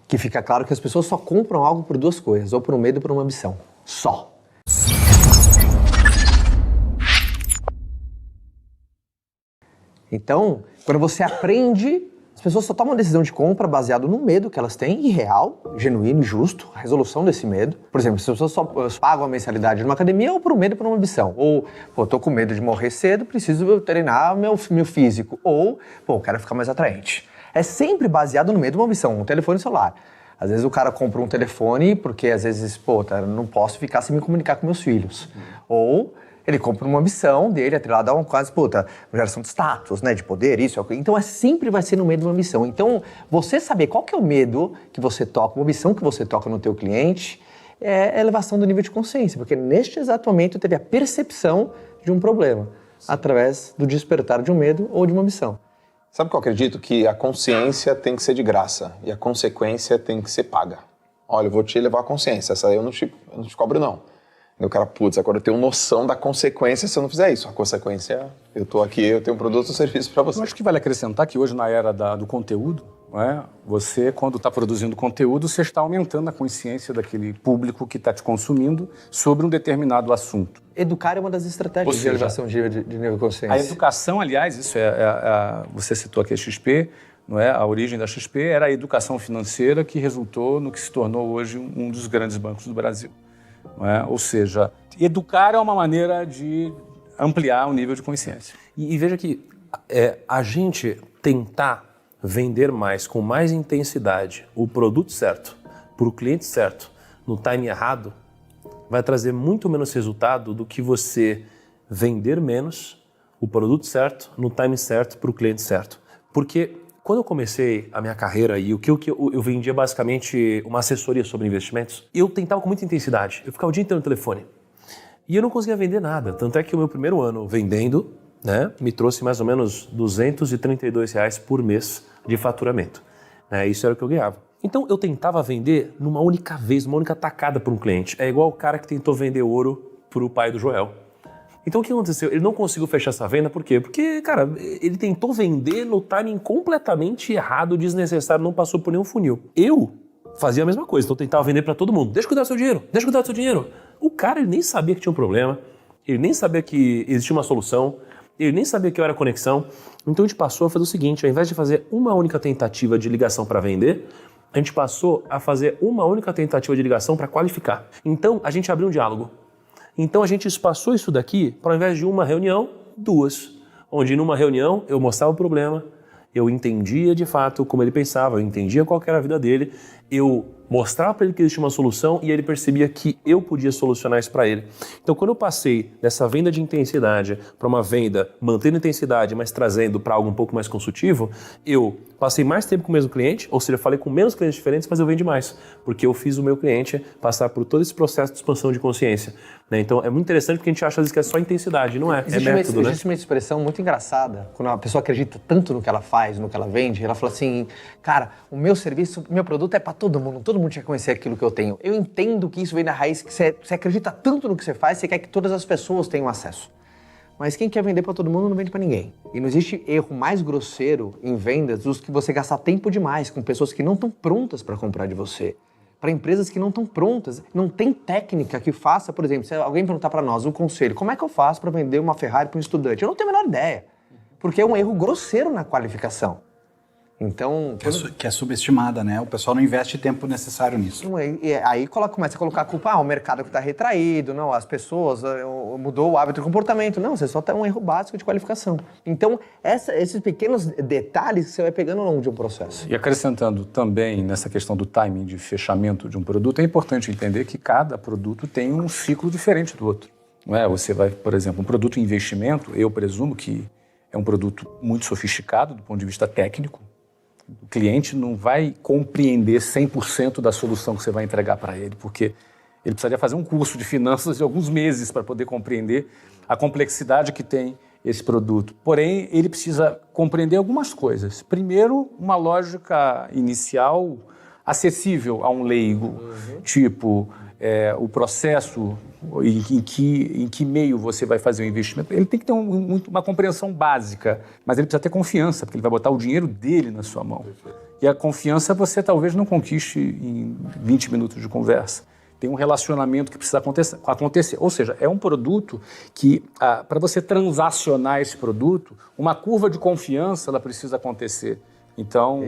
que fica claro que as pessoas só compram algo por duas coisas, ou por um medo ou por uma ambição. Só. Então, quando você aprende, as pessoas só tomam a decisão de compra baseado no medo que elas têm, irreal, genuíno e justo, a resolução desse medo. Por exemplo, as pessoas só pagam a mensalidade numa academia ou por um medo ou por uma ambição. Ou, pô, tô com medo de morrer cedo, preciso treinar meu físico. Ou, pô, quero ficar mais atraente. É sempre baseado no medo ou uma ambição, um telefone celular. Às vezes o cara compra um telefone porque às vezes, pô, não posso ficar sem me comunicar com meus filhos. Ou ele compra uma ambição dele, atrelada a uma quase, puta, geração de status, né, de poder, isso, aquilo. Então, sempre vai ser no meio de uma ambição. Então, você saber qual que é o medo que você toca, uma ambição que você toca no teu cliente, é a elevação do nível de consciência, porque neste exato momento teve a percepção de um problema, através do despertar de um medo ou de uma ambição. Sabe o que eu acredito? Que a consciência tem que ser de graça e a consequência tem que ser paga. Olha, eu vou te levar a consciência, essa aí eu não te cobro não. E o cara, putz, agora eu tenho noção da consequência se eu não fizer isso. A consequência, eu tô aqui, eu tenho um produto ou serviço para você. Eu acho que vale acrescentar que hoje, na era do conteúdo, não é? Você, quando está produzindo conteúdo, você está aumentando a consciência daquele público que está te consumindo sobre um determinado assunto. Educar é uma das estratégias de elevação de nível de consciência. A educação, aliás, isso você citou aqui a XP, não é? A origem da XP era a educação financeira que resultou no que se tornou hoje um dos grandes bancos do Brasil. Não é? Ou seja, educar é uma maneira de ampliar o nível de consciência. E veja que a gente tentar vender mais, com mais intensidade, o produto certo, para o cliente certo, no time errado, vai trazer muito menos resultado do que você vender menos o produto certo, no time certo, para o cliente certo. Porque quando eu comecei a minha carreira e o que eu vendia basicamente uma assessoria sobre investimentos, eu tentava com muita intensidade. Eu ficava o dia inteiro no telefone. E eu não conseguia vender nada. Tanto é que o meu primeiro ano vendendo, né, me trouxe mais ou menos R$ 232 por mês de faturamento. Isso era o que eu ganhava. Então eu tentava vender numa única vez, numa única tacada para um cliente. É igual o cara que tentou vender ouro para o pai do Joel. Então o que aconteceu? Ele não conseguiu fechar essa venda, por quê? Porque, cara, ele tentou vender no timing completamente errado, desnecessário, não passou por nenhum funil. Eu fazia a mesma coisa, então eu tentava vender para todo mundo. Deixa eu cuidar do seu dinheiro, deixa eu cuidar do seu dinheiro. O cara, ele nem sabia que tinha um problema, ele nem sabia que existia uma solução, ele nem sabia que eu era conexão. Então a gente passou a fazer o seguinte, ao invés de fazer uma única tentativa de ligação para vender, a gente passou a fazer uma única tentativa de ligação para qualificar. Então a gente abriu um diálogo. Então a gente passou isso daqui para, ao invés de uma reunião, duas. Onde numa reunião eu mostrava o problema, eu entendia de fato como ele pensava, eu entendia qual era a vida dele, eu mostrava para ele que existia uma solução e ele percebia que eu podia solucionar isso para ele. Então quando eu passei dessa venda de intensidade para uma venda mantendo intensidade, mas trazendo para algo um pouco mais consultivo, eu passei mais tempo com o mesmo cliente, ou seja, eu falei com menos clientes diferentes, mas eu vendi mais, porque eu fiz o meu cliente passar por todo esse processo de expansão de consciência. Então é muito interessante porque a gente acha às vezes que é só intensidade, não é? É método, né? Existe uma expressão muito engraçada, quando uma pessoa acredita tanto no que ela faz, no que ela vende, ela fala assim, cara, o meu serviço, o meu produto é para todo mundo tinha que conhecer aquilo que eu tenho. Eu entendo que isso vem da raiz, que você acredita tanto no que você faz, você quer que todas as pessoas tenham acesso. Mas quem quer vender para todo mundo não vende para ninguém. E não existe erro mais grosseiro em vendas do que você gastar tempo demais com pessoas que não estão prontas para comprar de você. Para empresas que não estão prontas, não tem técnica que faça, por exemplo, se alguém perguntar para nós um conselho, como é que eu faço para vender uma Ferrari para um estudante? Eu não tenho a menor ideia, porque é um erro grosseiro na qualificação. Então, que é subestimada, né? O pessoal não investe tempo necessário nisso. Aí começa a colocar a culpa, o mercado que está retraído, não, as pessoas, mudou o hábito de comportamento. Não, você só tem um erro básico de qualificação. Então, esses pequenos detalhes que você vai pegando ao longo de um processo. E acrescentando também nessa questão do timing de fechamento de um produto, é importante entender que cada produto tem um ciclo diferente do outro. Não é? Você vai, por exemplo, um produto em investimento, eu presumo que é um produto muito sofisticado do ponto de vista técnico. O cliente não vai compreender 100% da solução que você vai entregar para ele, porque ele precisaria fazer um curso de finanças de alguns meses para poder compreender a complexidade que tem esse produto. Porém, ele precisa compreender algumas coisas. Primeiro, uma lógica inicial acessível a um leigo, tipo, o processo, em que meio você vai fazer o investimento. Ele tem que ter uma compreensão básica, mas ele precisa ter confiança, porque ele vai botar o dinheiro dele na sua mão. E a confiança você talvez não conquiste em 20 minutos de conversa. Tem um relacionamento que precisa acontecer. Ou seja, é um produto que, para você transacionar esse produto, uma curva de confiança ela precisa acontecer. Então,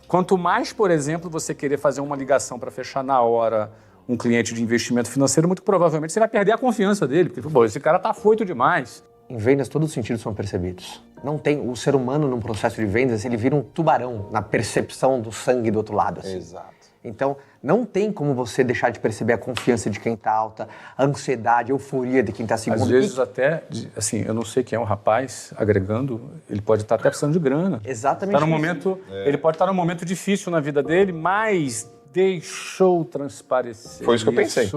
quanto mais, por exemplo, você querer fazer uma ligação para fechar na hora um cliente de investimento financeiro, muito provavelmente você vai perder a confiança dele. Porque, pô, esse cara está afoito demais. Em vendas, todos os sentidos são percebidos. Não tem o ser humano num processo de vendas, ele vira um tubarão na percepção do sangue do outro lado. Assim. Exato. Então, não tem como você deixar de perceber a confiança de quem está alta, a ansiedade, a euforia de quem está segundo. Às vezes até, assim, eu não sei quem é um rapaz agregando, ele pode estar até precisando de grana. Exatamente. Tá num momento, ele pode estar num momento difícil na vida dele, mas deixou transparecer. Foi isso que eu pensei.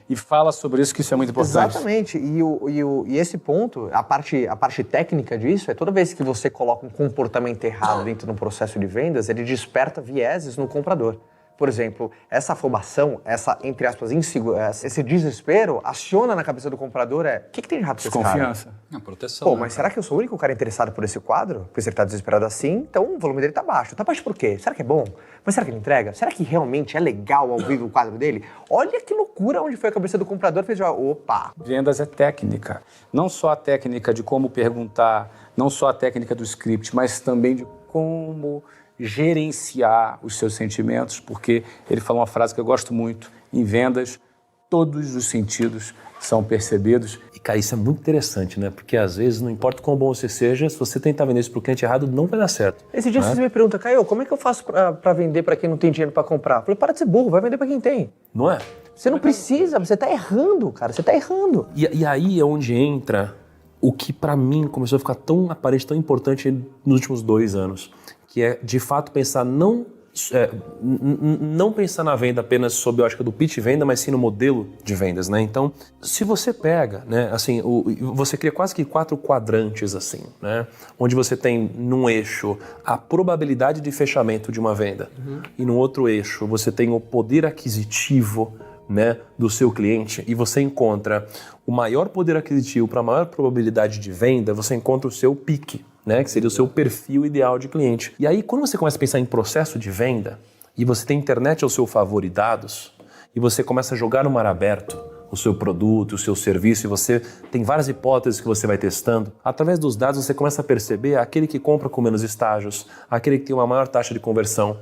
E fala sobre isso, que isso é muito importante. Exatamente. E esse ponto, a parte técnica disso, é toda vez que você coloca um comportamento errado dentro de um processo de vendas, ele desperta vieses no comprador. Por exemplo, essa afobação, essa, entre aspas, insegurança, esse desespero, aciona na cabeça do comprador o que tem de errado com esse cara? Desconfiança. Proteção. Pô, mas será que eu sou o único cara interessado por esse quadro? Porque se ele tá desesperado assim, então o volume dele tá baixo. Tá baixo por quê? Será que é bom? Mas será que ele entrega? Será que realmente é legal ao vivo o quadro dele? Olha que loucura onde foi a cabeça do comprador. Fez, opa! Vendas é técnica. Não só a técnica de como perguntar, não só a técnica do script, mas também de como gerenciar os seus sentimentos, porque ele falou uma frase que eu gosto muito: em vendas, todos os sentidos são percebidos. E, cara, isso é muito interessante, né? Porque, às vezes, não importa quão bom você seja, se você tentar vender isso pro cliente errado, não vai dar certo. Esse dia você me pergunta, Caio, como é que eu faço pra vender pra quem não tem dinheiro pra comprar? Eu falei, para de ser burro, vai vender pra quem tem. Não é? Você não precisa, você tá errando, cara, você tá errando. E aí é onde entra o que, pra mim, começou a ficar tão aparente, tão importante nos últimos 2 anos, que é, de fato, pensar não pensar na venda apenas sob a ótica do pitch venda, mas sim no modelo de vendas, né? Então, se você pega, né, assim, você cria quase que 4 quadrantes, assim, né? Onde você tem, num eixo, a probabilidade de fechamento de uma venda, e no outro eixo você tem o poder aquisitivo, né, do seu cliente, e você encontra o maior poder aquisitivo para a maior probabilidade de venda, você encontra o seu pique, né, que seria o seu perfil ideal de cliente. E aí, quando você começa a pensar em processo de venda, e você tem internet ao seu favor e dados, e você começa a jogar no mar aberto o seu produto, o seu serviço, e você tem várias hipóteses que você vai testando, através dos dados você começa a perceber aquele que compra com menos estágios, aquele que tem uma maior taxa de conversão.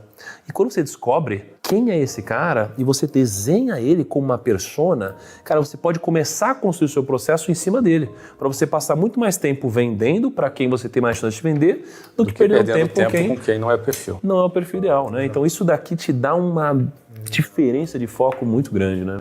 E quando você descobre quem é esse cara e você desenha ele como uma persona, cara, você pode começar a construir o seu processo em cima dele, para você passar muito mais tempo vendendo para quem você tem mais chance de vender do que perdendo tempo com quem não é o perfil. Não é o perfil ideal, né? Então isso daqui te dá uma diferença de foco muito grande, né?